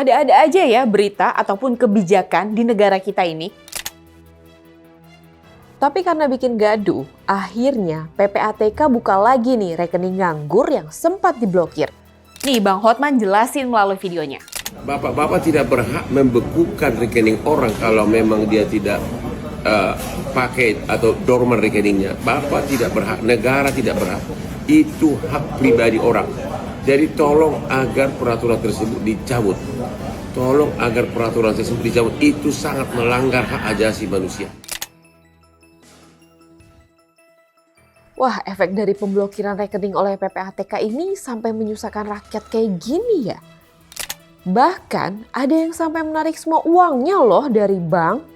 Ada-ada aja ya berita ataupun kebijakan di negara kita ini. Tapi karena bikin gaduh, akhirnya PPATK buka lagi nih rekening nganggur yang sempat diblokir. Nih Bang Hotman jelasin melalui videonya. Bapak-bapak tidak berhak membekukan rekening orang kalau memang dia tidak pakai atau dorman rekeningnya. Bapak tidak berhak, negara tidak berhak. Itu hak pribadi orang. Jadi tolong agar peraturan tersebut dicabut. Tolong agar peraturan tersebut dicabut. Itu sangat melanggar hak asasi manusia. Wah, efek dari pemblokiran rekening oleh PPATK ini sampai menyusahkan rakyat kayak gini ya. Bahkan ada yang sampai menarik semua uangnya loh dari bank.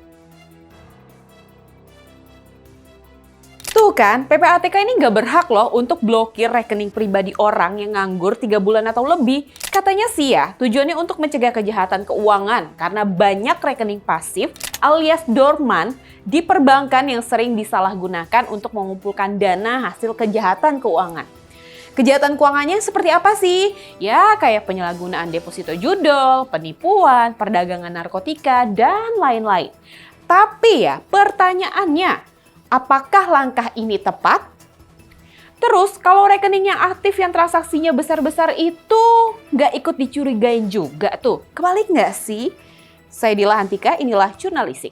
Tuh kan, PPATK ini nggak berhak loh untuk blokir rekening pribadi orang yang nganggur 3 bulan atau lebih. Katanya sih ya, tujuannya untuk mencegah kejahatan keuangan karena banyak rekening pasif alias dorman di perbankan yang sering disalahgunakan untuk mengumpulkan dana hasil kejahatan keuangan. Kejahatan keuangannya seperti apa sih? Ya kayak penyalahgunaan deposito judul, penipuan, perdagangan narkotika, dan lain-lain. Tapi ya pertanyaannya, apakah langkah ini tepat? Terus kalau rekening yang aktif yang transaksinya besar-besar itu nggak ikut dicurigain juga tuh. Kebalik nggak sih? Saya Dila Hantika, inilah Jurnalisik.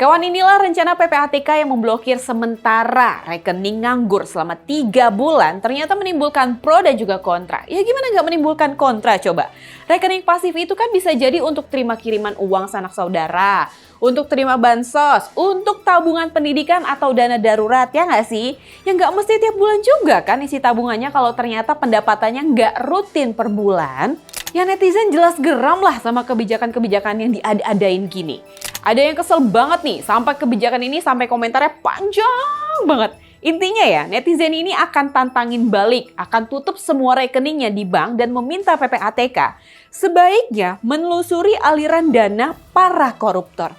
Kawan, inilah rencana PPATK yang memblokir sementara rekening nganggur selama 3 bulan ternyata menimbulkan pro dan juga kontra. Ya gimana nggak menimbulkan kontra coba? Rekening pasif itu kan bisa jadi untuk terima kiriman uang sanak saudara, untuk terima bansos, untuk tabungan pendidikan atau dana darurat, ya nggak sih? Ya nggak mesti tiap bulan juga kan isi tabungannya kalau ternyata pendapatannya nggak rutin per bulan. Ya netizen jelas geram lah sama kebijakan-kebijakan yang diada-adain gini. Ada yang kesel banget nih, sampai kebijakan ini sampai komentarnya panjang banget. Intinya ya, netizen ini akan tantangin balik, akan tutup semua rekeningnya di bank dan meminta PPATK sebaiknya menelusuri aliran dana para koruptor.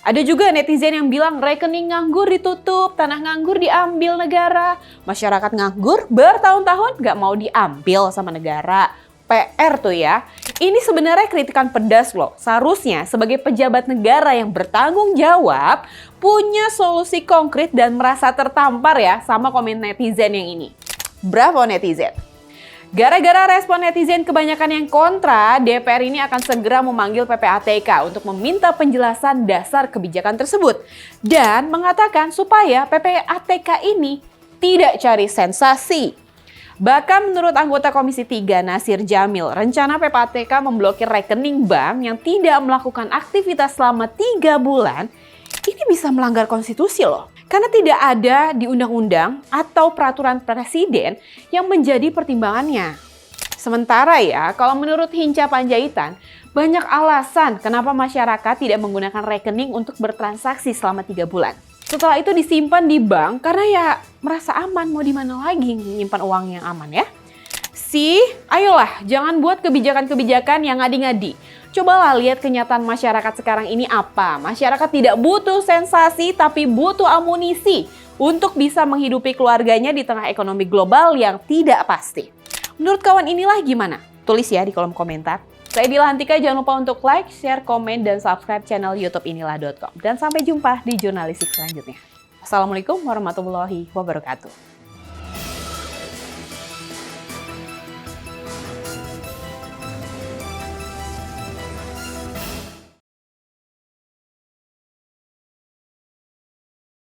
Ada juga netizen yang bilang rekening nganggur ditutup, tanah nganggur diambil negara. Masyarakat nganggur bertahun-tahun gak mau diambil sama negara. PR tuh ya. Ini sebenarnya kritikan pedas loh. Seharusnya sebagai pejabat negara yang bertanggung jawab punya solusi konkret dan merasa tertampar ya sama komen netizen yang ini. Bravo netizen. Gara-gara respon netizen kebanyakan yang kontra, DPR ini akan segera memanggil PPATK untuk meminta penjelasan dasar kebijakan tersebut. Dan mengatakan supaya PPATK ini tidak cari sensasi. Bahkan menurut anggota Komisi 3 Nasir Jamil, rencana PPATK memblokir rekening bank yang tidak melakukan aktivitas selama 3 bulan, ini bisa melanggar konstitusi loh. Karena tidak ada di undang-undang atau peraturan presiden yang menjadi pertimbangannya. Sementara ya, kalau menurut Hinca Panjaitan, banyak alasan kenapa masyarakat tidak menggunakan rekening untuk bertransaksi selama 3 bulan. Setelah itu disimpan di bank karena ya merasa aman, mau di mana lagi menyimpan uang yang aman ya. Ayolah jangan buat kebijakan-kebijakan yang ngadi-ngadi. Cobalah lihat kenyataan masyarakat sekarang ini apa. Masyarakat tidak butuh sensasi tapi butuh amunisi untuk bisa menghidupi keluarganya di tengah ekonomi global yang tidak pasti. Menurut kawan inilah gimana? Tulis ya di kolom komentar. Saya Dila Hantika, jangan lupa untuk like, share, komen, dan subscribe channel YouTube inilah.com. Dan sampai jumpa di Jurnalisik selanjutnya. Assalamualaikum warahmatullahi wabarakatuh.